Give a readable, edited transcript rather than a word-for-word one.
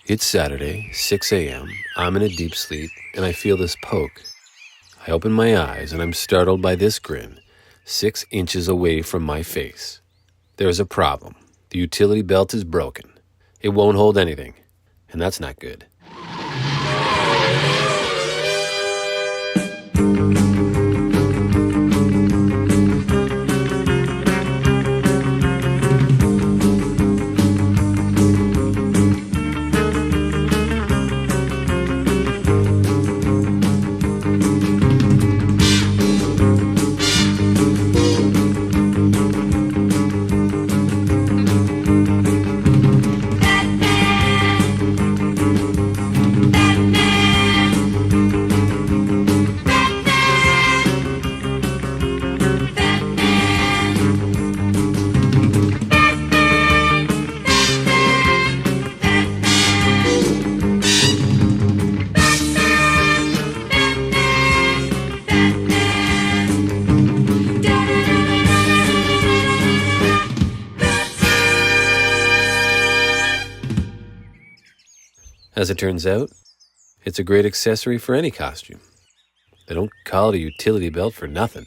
It's Saturday, 6 a.m. I'm in a deep sleep, and I feel this poke. I open my eyes, and I'm startled by this grin, 6 inches away from my face. There's a problem. The utility belt is broken. It won't hold anything, and that's not good. As it turns out, it's a great accessory for any costume. They don't call it a utility belt for nothing.